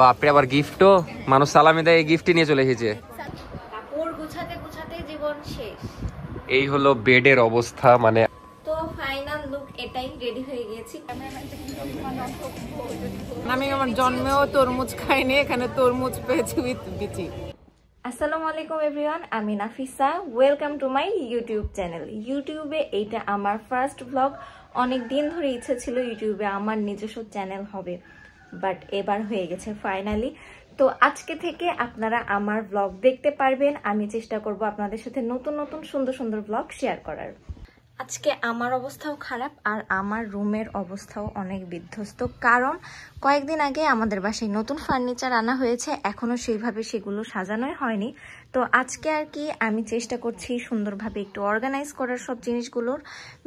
বাপরে, আবার গিফটও মানুষ সালামি দেয়, এই গিফটই নিয়ে চলে এসেছে। কাপড় গুছাতে গুছাতে জীবন শেষ। এই হলো বেডের অবস্থা, মানে তো ফাইনাল লুক এটাই, রেডি হয়ে গিয়েছি। আমি আমার জন্মেও তরমুজ খাইনি, এখানে তরমুজ পেয়েছি উইথ বিচি। আসসালামু আলাইকুম এভরিওয়ান, আমি Nafisa. Welcome to my YouTube channel. ইউটিউবে এইটা আমার ফার্স্ট ব্লগ। অনেক দিন ধরে ইচ্ছে ছিল ইউটিউবে আমার নিজস্ব চ্যানেল হবে, বাট এবার হয়ে গেছে ফাইনালি। তো আজকে থেকে আপনারা আমার ব্লগ দেখতে পারবেন। আমি চেষ্টা করব আপনাদের সাথে নতুন নতুন সুন্দর সুন্দর ব্লগ শেয়ার করার। আজকে আমার অবস্থাও খারাপ আর আমার রুমের অবস্থাও অনেক বিধ্বস্ত, কারণ কয়েকদিন আগে আমাদের বাসায় নতুন ফার্নিচার আনা হয়েছে, এখনো সেইভাবে সেগুলো সাজানোই হয়নি। তো আজকে আর কি আমি চেষ্টা করছি সুন্দরভাবে একটু অর্গানাইজ করার সব জিনিসগুলোর,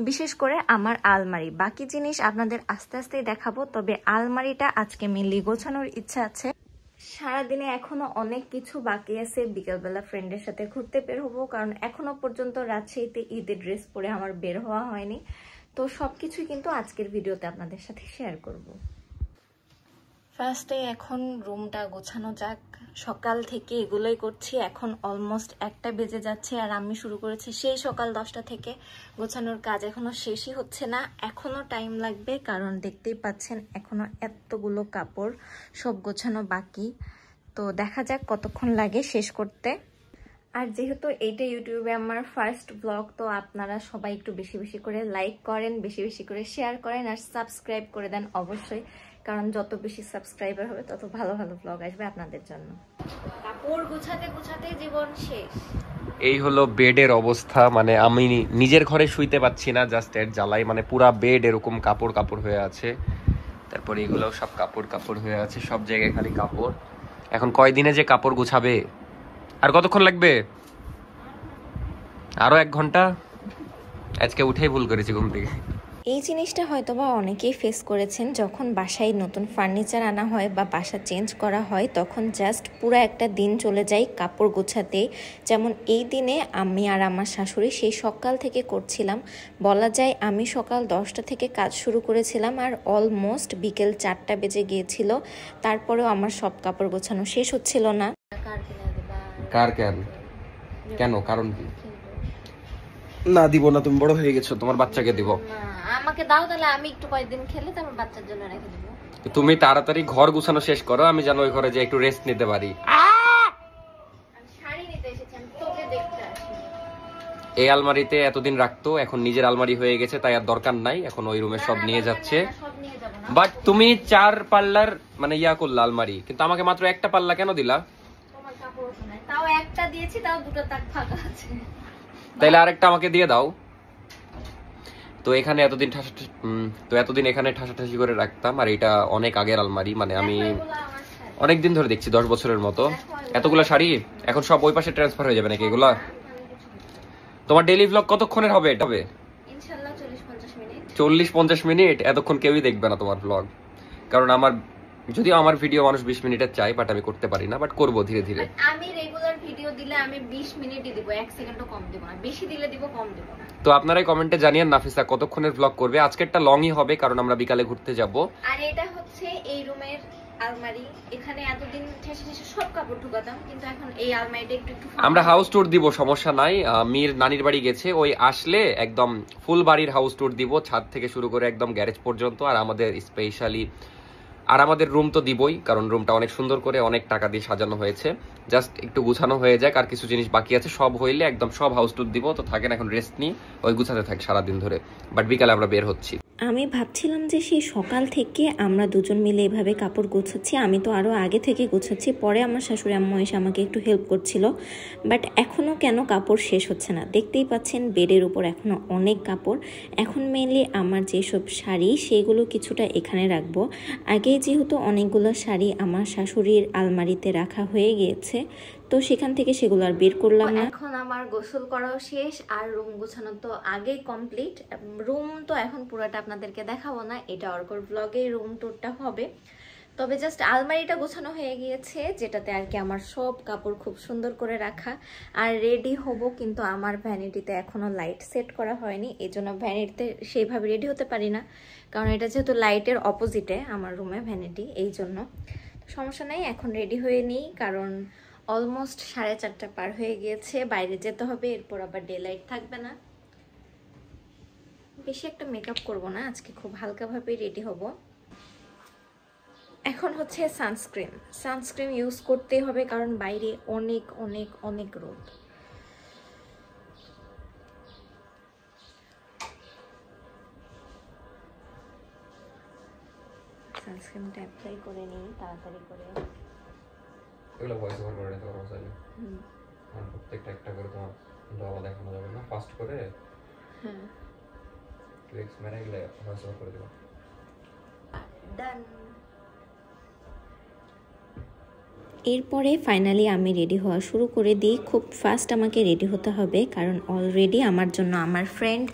বিশেষ করে আমার আলমারি। বাকি জিনিস আপনাদের আস্তে আস্তেই দেখাবো, তবে আলমারিটা আজকে মেনলি গোছানোর ইচ্ছা আছে। সারাদিনে এখনো অনেক কিছু বাকি আছে। বিকেলবেলা ফ্রেন্ডের সাথে ঘুরতে বের হবো, কারণ এখনো পর্যন্ত রাজশাহীতে ঈদের ড্রেস পরে আমার বের হওয়া হয়নি। তো সবকিছু কিন্তু আজকের ভিডিওতে আপনাদের সাথে শেয়ার করব। ফার্স্টে এখন রুমটা গোছানো যাক। সকাল থেকে এগুলোই করছি, এখন অলমোস্ট 1টা বেজে যাচ্ছে আর আমি শুরু করেছি সেই সকাল 10টা থেকে। গোছানোর কাজ এখনো শেষই হচ্ছে না, এখনো টাইম লাগবে, কারণ দেখতেই পাচ্ছেন এখনো এতগুলো কাপড় সব গোছানো বাকি। তো দেখা যাক কতক্ষণ লাগে শেষ করতে। আর যেহেতু এইটা ইউটিউবে আমার ফার্স্ট ব্লগ, তো আপনারা সবাই একটু বেশি বেশি করে লাইক করেন, বেশি বেশি করে শেয়ার করেন আর সাবস্ক্রাইব করে দেন অবশ্যই, কারণ যত বেশি সাবস্ক্রাইবার হবে তত ভালো ভালো ব্লগ আসবে আপনাদের জন্য। কাপড় গুছাতে গুছাতে জীবন শেষ। এই হলো বেডের অবস্থা, মানে আমি নিজের ঘরে শুইতে পাচ্ছি না, জাস্ট এর জ্বালাই, মানে পুরা বেড এরকম কাপড় কাপড় হয়ে আছে। তারপরে এগুলোও সব কাপড় কাপড় হয়ে আছে, সব জায়গায় খালি কাপড়। এখন কয়দিনে যে কাপড় গুছাবে? আর কতক্ষণ লাগবে? আরো 1 ঘন্টা। আজকে উঠেই ভুল করেছি ঘুম থেকে। এই জিনিসটা হয়তোবা অনেকেই ফেস করেছেন, যখন বাসায় নতুন ফার্নিচার আনা হয় বা বাসা চেঞ্জ করা হয়, তখন জাস্ট পুরো একটা দিন চলে যায় কাপড় গোছাতে। যেমন এই দিনে আমি আর আমার শাশুড়ি সেই সকাল থেকে করছিলাম। বলা যায় আমি সকাল 10টা থেকে কাজ শুরু করেছিলাম আর অলমোস্ট বিকেল 4টা বেজে গিয়েছিল। তারপরেও আমার সব কাপড় গোছানো শেষ হচ্ছিল না। কার কেন কারণ কি? না দিব না, তুমি বড় হয়ে গেছো, তোমার বাচ্চাকে দিব। আমাকে দাও, তাহলে আমি একটু কয়েকদিন খেলে তারপর বাচ্চার জন্য রেখে দেবো। তুমি তাড়াতাড়ি ঘর গুছানো শেষ করো, আমি যেন ওই ঘরে যে একটু রেস্ট নিতে পারি। শাড়ি নিতে এসেছি, আমি তোকে দেখতে আসি। এই আলমারিতে এতদিন রাখতো, এখন নিজের আলমারি হয়ে গেছে, তাই আর দরকার নাই, এখন ওই রুমে সব নিয়ে যাচ্ছে। বাট তুমি 4 পাল্লার মানে করলা আলমারি, কিন্তু আমাকে মাত্র 1টা পাল্লা কেন দিলা? তোমার কাপড় নাই, তাও একটা দিয়েছি, তাও 2টা তাক ফাঁকা আছে। তাইলে আরেকটা আমাকে দিয়ে দাও। তো এখানে এতদিন এখানে ঠাসাঠাসি করে রাখতাম, আর এটা অনেক আগের আলমারি, মানে আমি অনেকদিন ধরে দেখছি, 10 বছরের মতো। এতগুলো শাড়ি এখন সব ওই পাশে ট্রান্সফার হয়ে যাবে নাকি এগুলা? তোমার ডেইলি ভ্লগ কতক্ষণের হবে? এটা হবে ইনশাআল্লাহ 40-50 মিনিট। 40-50 মিনিট? এতক্ষণ কেউই দেখবে না তোমার ভ্লগ, কারণ যদিও আমার ভিডিও মানুষ 20 মিনিটের চাই, বাট আমি করতে পারি না, বাট করবো ধীরে ধীরে। আমি রেগুলার ভিডিও দিলে আমি 20 মিনিটই দিব, 1 সেকেন্ডও কম দিব না, বেশি দিলে দিব, কম দিব না। তো আপনারাই কমেন্টে জানিয়েন নাফিসা কতক্ষণের ভ্লগ করবে। আজকেরটা লংই হবে, কারণ আমরা বিকালে ঘুরতে যাব। আর এটা হচ্ছে এই রুমের আলমারি। এখানে এতদিন ঠেসে ঠেসে সব কাপড় ঢুকাতাম, কিন্তু এখন এই আলমারিটা একটু আমরা হাউস ট্যুর দিব, সমস্যা নাই। মীর নানির বাড়ি গেছে, ওই আসলে একদম ফুল বাড়ির হাউস ট্যুর দিব, ছাদ থেকে শুরু করে একদম গ্যারেজ পর্যন্ত। আর আমাদের রুম তো দিবই, কারণ রুমটা অনেক সুন্দর করে অনেক টাকা দিয়ে সাজানো হয়েছে। জাস্ট একটু গুছানো হয়ে যাক, আর কিছু জিনিস বাকি আছে, সব হইলে একদম সব হাউস ট্যুর দিব। তো থাকেন, এখন রেস্ট নিই, ওই গুছাতে থাক সারাদিন ধরে, বাট বিকালে আমরা বের হচ্ছি। আমি ভাবছিলাম যে সেই সকাল থেকে আমরা দুজন মিলে এভাবে কাপড় গোছাচ্ছি, আমি তো আরও আগে থেকে গোছাচ্ছি, পরে আমার শাশুড়ি আম্মু এসে আমাকে একটু হেল্প করছিল। বাট এখনও কেন কাপড় শেষ হচ্ছে না? দেখতেই পাচ্ছেন বেডের উপর এখনও অনেক কাপড়। এখন মেনলি আমার যেসব শাড়ি সেগুলো কিছুটা এখানে রাখবো। আগেই যেহেতু অনেকগুলো শাড়ি আমার শাশুড়ির আলমারিতে রাখা হয়ে গিয়েছে, তো সেখান থেকে সেগুলো আর বের করলাম না। এখন আমার গোসল করাও শেষ আর রুম গোছানো তো আগেই কমপ্লিট। রুম তো এখন পুরোটা আপনাদেরকে দেখাবো না, এটা অর্কর ব্লগে রুম টুরটা হবে। তবে জাস্ট আলমারিটা গোছানো হয়ে গিয়েছে, যেটাতে আর কি আমার সব কাপড় খুব সুন্দর করে রাখা। আর রেডি হব, কিন্তু আমার ভ্যানিটিতে এখনো লাইট সেট করা হয়নি, এই জন্য ভ্যানিটিতে সেইভাবে রেডি হতে পারি না, কারণ এটা যেহেতু লাইটের অপোজিটে আমার রুমে ভ্যানিটি, এই জন্য। তো সমস্যা নাই, এখন রেডি হয়ে নিই, কারণ অলমোস্ট 4:30 পার হয়ে গিয়েছে, বাইরে যেতে হবে, এরপর আবার ডে লাইট থাকবে না। বেশি একটা মেকআপ করব না আজকে, খুব হালকাভাবেই রেডি হব। এখন হচ্ছে সানস্ক্রিন ইউজ করতেই হবে, কারণ বাইরে অনেক অনেক অনেক রোদ। সানস্ক্রিনটা অ্যাপ্লাই করে নিই তাড়াতাড়ি করে। এগুলো ভয়েস ওভার করে নিতে পারো চাইলে। কারণ প্রত্যেকটা একটা করে তোমার ডলা দেখানো যাবে না, ফাস্ট করে হ্যাঁ টুইক্স মেরে গেলে ভয়েস ওভার করে দেবো। ডান। এরপরে ফাইনালি আমি রেডি হওয়া শুরু করে দিই। খুব ফাস্ট আমাকে রেডি হতে হবে, কারণ অলরেডি আমার জন্য আমার ফ্রেন্ড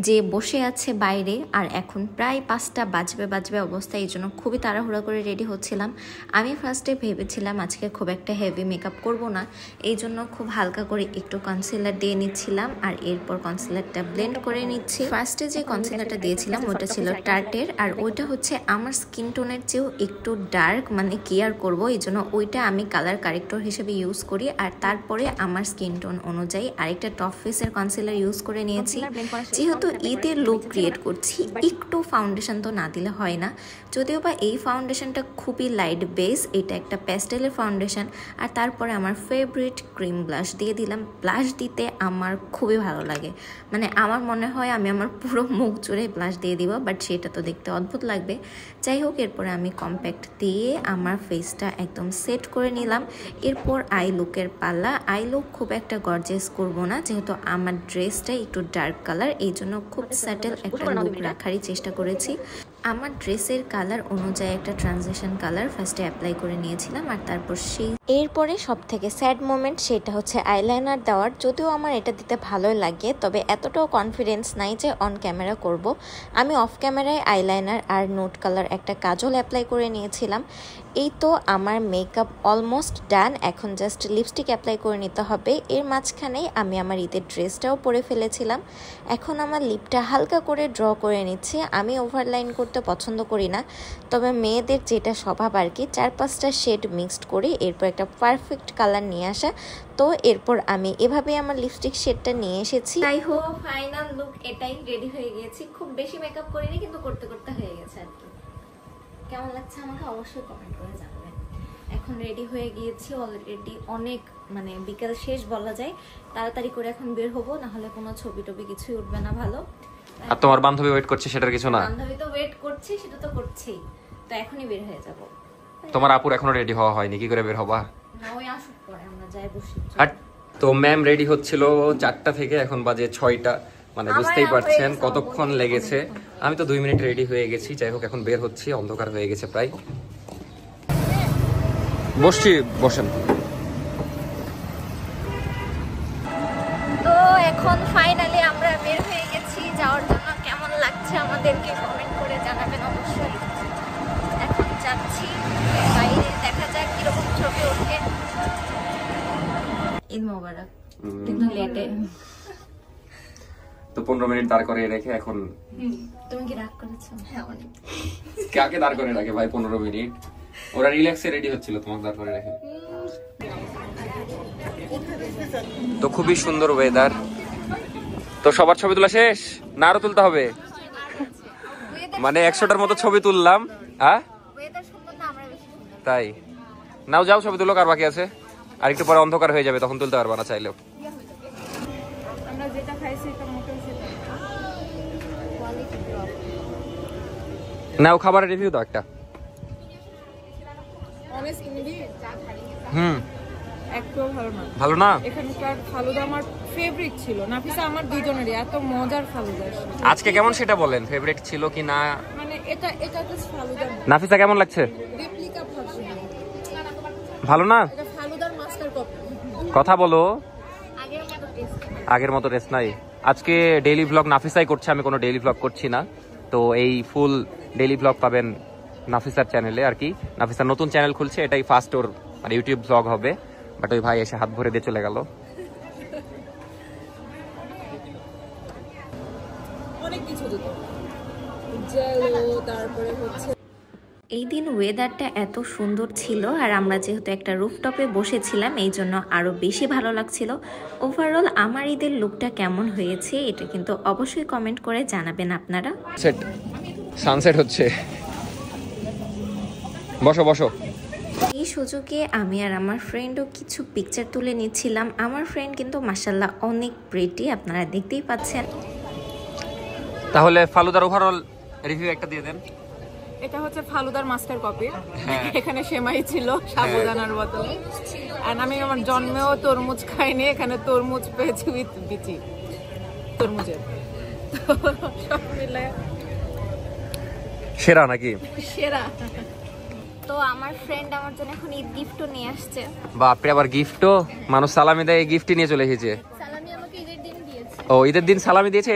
যে বসে আছে বাইরে, আর এখন প্রায় 5টা বাজবে অবস্থা, এই জন্য খুবই তাড়াহুড়া করে রেডি হচ্ছিলাম। আমি ফার্স্টে ভেবেছিলাম আজকে খুব একটা হেভি মেকআপ করব না, এই জন্য খুব হালকা করে একটু কনসিলার দিয়ে নিচ্ছিলাম, আর এরপর কনসিলারটা ব্লেন্ড করে নিচ্ছি। ফার্স্টে যে কনসিলারটা দিয়েছিলাম ওটা ছিল টার্টের, আর ওইটা হচ্ছে আমার স্কিন টোনের চেয়েও একটু ডার্ক, মানে কেয়ার করব, এই জন্য ওইটা আমি কালার কারেক্টর হিসেবে ইউজ করি। আর তারপরে আমার স্কিন টোন অনুযায়ী আরেকটা টপ ফেসের কনসিলার ইউজ করে নিয়েছি। যেহেতু ঈদের লুক ক্রিয়েট করছি, একটু ফাউন্ডেশন তো না দিলে হয় না, যদিও বা এই ফাউন্ডেশনটা খুবই লাইট বেস, এটা একটা প্যাস্টেলের ফাউন্ডেশন। আর তারপরে আমার ফেভারিট ক্রিম ব্লাশ দিয়ে দিলাম। ব্লাশ দিতে আমার খুবই ভালো লাগে, মানে আমার মনে হয় আমি আমার পুরো মুখ জুড়ে ব্লাশ দিয়ে দিব, বাট সেটা তো দেখতে অদ্ভুত লাগবে। যাই হোক, এরপরে আমি কম্প্যাক্ট দিয়ে আমার ফেসটা একদম সেট করে নিলাম। এরপর আই লুকের পাল্লা। আই লুক খুব একটা গর্জিয়াস করব না, যেহেতু আমার ড্রেসটা একটু ডার্ক কালার, এই জন্য খুব স্যাটেল একটা লুক রাখারই চেষ্টা করেছি। আমার ড্রেসের কালার অনুযায়ী একটা ট্রানজিশন কালার ফার্স্টে অ্যাপ্লাই করে নিয়েছিলাম, আর তারপর এরপরে সব থেকে স্যাড মোমেন্ট সেটা হচ্ছে আইলাইনার দেওয়ার। যদিও আমার এটা দিতে ভালোই লাগে, তবে এতটাও কনফিডেন্স নাই যে অন ক্যামেরা করব। আমি অফ ক্যামেরায় আইলাইনার আর নোট কালার একটা কাজল অ্যাপ্লাই করে নিয়েছিলাম। এই তো আমার মেকআপ অলমোস্ট ডান, এখন জাস্ট লিপস্টিক অ্যাপ্লাই করে নিতে হবে। এর মাঝখানেই আমি আমার ঈদের ড্রেসটাও পরে ফেলেছিলাম। এখন আমার লিপটা হালকা করে ড্র করে নিচ্ছি। আমি ওভারলাইন করতে পছন্দ করি না, তবে মেয়েদের যেটা স্বভাব আর কি, 4-5টা শেড মিক্সড করে এরপর একটা পারফেক্ট কালার নিয়ে আসা। তো এরপর আমি এভাবে আমার লিপস্টিক শেডটা নিয়ে এসেছি। যাই হোক, ফাইনাল লুক এটাই, রেডি হয়ে গিয়েছি। খুব বেশি মেকআপ করিনি, কিন্তু করতে করতে হয়ে গেছে আর কি। কেমন লাগছে আমাকে অবশ্যই কমেন্ট করে জানাবেন। এখন রেডি হয়ে গিয়েছি অলরেডি, অনেক মানে বিকেল শেষ বলা যায়। তাড়াতাড়ি করে এখন বের হবো, না হলে কোনো ছবি টবি কিছুই উঠবে না ভালো। আর তোমার বান্ধবী ওয়েট করছে, সেটার কিছু না? বান্ধবী তো ওয়েট করছে, সেটা তো করছেই, তো এখনই বের হয়ে যাব। তোমার আপুর এখনো রেডি হওয়া হয়নি, কি করে বের হবা? না, ওই আসুক পরে আমরা যাই বসি। তো ম্যাম রেডি হচ্ছিল 4টা থেকে, এখন বাজে 6টা, মানে বুঝতেই পারছেন কতক্ষণ লেগেছে। আমি তো 2 মিনিট রেডি হয়ে গেছি। যাই হোক, এখন বের হচ্ছি, অন্ধকার হয়ে গেছে প্রায়। বসছি, বসেন। তো এখন ফাইনালি আমরা বের হয়ে গেছি যাওয়ার জন্য। কেমন লাগছে আমাদেরকে কমেন্ট করে জানাবেন অবশ্যই। এখন যাচ্ছি বাইরে, দেখা যাক কিরকম ছবি ওঠে। ঈদ মোবারক, কিন্তু লেটে। তো 15 মিনিট দাঁড় করে রেখে এখন। তুমি কি রাগ করেছো? হ্যাঁ, অনেক। কাকে দাঁড় করে রাখে ভাই 15 মিনিট? ওরা রিল্যাক্সে রেডি হচ্ছিল, তোমাকে দাঁড় করে রেখে। তো খুবই সুন্দর ওয়েদার। তো সবার ছবি তোলা শেষ না আরো তুলতে হবে? মানে 100টার মতো ছবি তুললাম। হ্যাঁ তাই? নাও যাও ছবি তুলো, কার বাকি আছে? আর একটু পরে অন্ধকার হয়ে যাবে, তখন তুলতে পারবা না চাইলেও। নাও খাবারের রিভিউ দাও একটা। একদম ভালো না। ভালো না? এখানকার ফালুদা আমার ফেভারিট ছিল। নাফিসা আমার দুজনেরই এত মজার ফালুদা। আজকে কেমন সেটা বলেন, ফেভারিট ছিল কি না? মানে এটা জাস্ট ফালুদা। নাফিসা কেমন লাগছে? Replica version. ভালো না? এটা ফালুদার মাস্টার কপি। কথা বলো। আগের মতো টেস্ট নাই। আজকে ডেইলি ভ্লগ নাফিসাই করছে, আমি কোনো ডেইলি ভ্লগ করছি না। তো এই ফুল ডেইলি ভ্লগ পাবেন নাফিসার চ্যানেলে আর কি। নাফিসার নতুন চ্যানেল খুলছে, এটাই ফার্স্ট ওর মানে ইউটিউব ভ্লগ হবে। বাট ওই ভাই এসে হাত ভরে দিয়ে চলে গেল। অনেক কিছু দিত, জেলো, তারপরে হচ্ছে এই দিন ওয়েদারটা এত সুন্দর ছিল আর আমরা যেহেতু একটা রুফটপে বসেছিলাম এই জন্য আরও বেশি ভালো লাগছিল। ওভারঅল আমার ঈদের লুকটা কেমন হয়েছে এটা কিন্তু অবশ্যই কমেন্ট করে জানাবেন আপনারা। সানসেট হচ্ছে, বসো বসো। এই সুযোগে আমি আর আমার ফ্রেন্ডও কিছু পিকচার তুলে নিচ্ছিলাম। আমার ফ্রেন্ড কিন্তু মাশাআল্লাহ অনেক প্রিটি, আপনারা দেখতেই পাচ্ছেন। তাহলে ফালুদার ওভারঅল রিভিউ একটা দিয়ে দেন। এটা হচ্ছে ফালুদার মাস্টার কপি। এখানে সেমাই ছিল সাবুদানার বদলে। আর আমি আমার জন্মেও তরমুজ খাইনি, এখানে তরমুজ পেয়েছি উইথ বিচি তরমুজের। সব মিলে সেরা নাকি? সেরা। তো আমার ফ্রেন্ড আমার জন্য এখন ঈদ গিফটও নিয়ে আসছে। বাপরে, আবার গিফটও! মানুষ সালামি দেয়, গিফটই নিয়ে চলে এসেছে। সালামি আমাকে ঈদের দিন দিয়েছে। ও, ঈদের দিন সালামি দিয়েছে,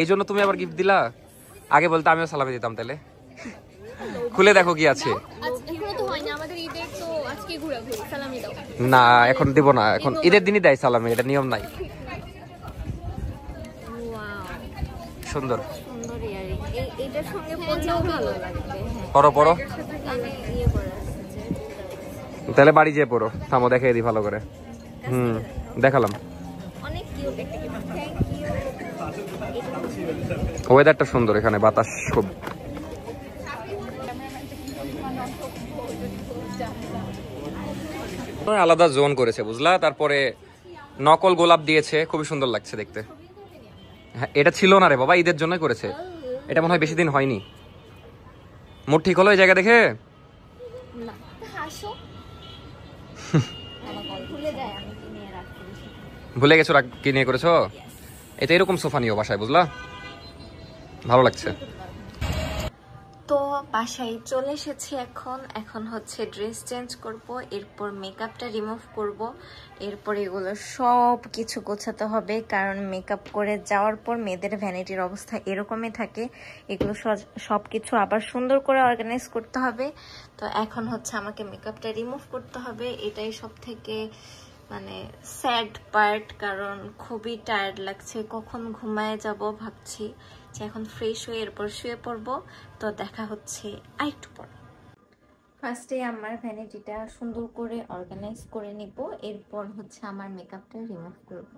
এই জন্য তুমি আবার গিফট দিলা? আগে বলতে আমিও সালামি দিতাম। তাহলে খুলে দেখো কি আছে। না, এখন দিব না, এখন ঈদের দিনই দেয় সালামি, এটা নিয়ম নাই। সুন্দর, এইটার সঙ্গে পরলেও ভালো লাগবে। পরো পরো, তাহলে বাড়ি যেয়ে পড়ো। থামো, দেখাই দিই ভালো করে। দেখালাম। অনেক কিউট একটা গিফট। Thank you. ওয়েদারটা সুন্দর, এখানে বাতাস খুব। আলাদা জোন করেছে বুঝলা, তারপরে নকল গোলাপ দিয়েছে, খুবই সুন্দর লাগছে দেখতে। হ্যাঁ, এটা ছিল না রে বাবা, ঈদের জন্যই করেছে। এটা মনে হয় বেশি দিন হয়নি। মুড ঠিক হলো এই জায়গা দেখে? ভুলে গেছো কি নিয়ে করেছো? এটা এরকম সোফা নিও বাসায়, বুঝলা? ভালো লাগছে। তো বাসায় চলে এসেছি। এখন হচ্ছে ড্রেস চেঞ্জ করব, এরপর মেকআপটা রিমুভ করব, এরপর এগুলো সব কিছু গোছাতে হবে, কারণ মেকআপ করে যাওয়ার পর মেয়েদের ভ্যানিটির অবস্থা এরকমই থাকে। এগুলো সব কিছু আবার সুন্দর করে অর্গানাইজ করতে হবে। তো এখন হচ্ছে আমাকে মেকআপটা রিমুভ করতে হবে, এটাই সব থেকে মানে স্যাড পার্ট, কারণ খুবই টায়ার্ড লাগছে। কখন ঘুমায় যাব ভাবছি, যে এখন ফ্রেশ হয়ে এরপর শুয়ে পড়বো। তো দেখা হচ্ছে আরেকটু পর। ফার্স্টে আমার ভ্যানিটিটা সুন্দর করে অর্গানাইজ করে নিব, এরপর হচ্ছে আমার মেকআপটা রিমুভ করব।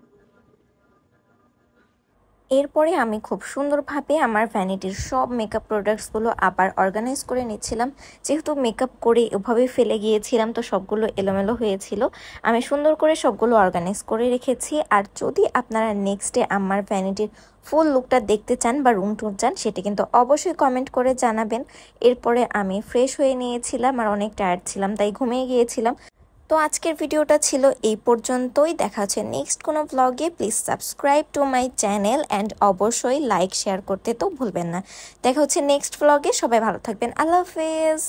এরপরে আমি খুব সুন্দরভাবে আমার ভ্যানিটির সব মেকআপ প্রোডাক্টসগুলো আবার অর্গানাইজ করে নিচ্ছিলাম। যেহেতু মেকআপ করে ওভাবে ফেলে গিয়েছিলাম, তো সবগুলো এলোমেলো হয়েছিল। আমি সুন্দর করে সবগুলো অর্গানাইজ করে রেখেছি। আর যদি আপনারা নেক্সট ডে আমার ভ্যানিটির ফুল লুকটা দেখতে চান বা রুম টুর চান, সেটা কিন্তু অবশ্যই কমেন্ট করে জানাবেন। এরপরে আমি ফ্রেশ হয়ে নিয়েছিলাম আর অনেক টায়ার্ড ছিলাম, তাই ঘুমিয়ে গিয়েছিলাম। তো আজকের ভিডিওটা ছিল এই পর্যন্তই। দেখা হচ্ছে নেক্সট কোনো ব্লগে। Please subscribe to my channel and অবশ্যই লাইক শেয়ার করতে তো ভুলবেন না। দেখা হচ্ছে নেক্সট ব্লগে। সবাই ভালো থাকবেন। আল্লাহ হাফেজ।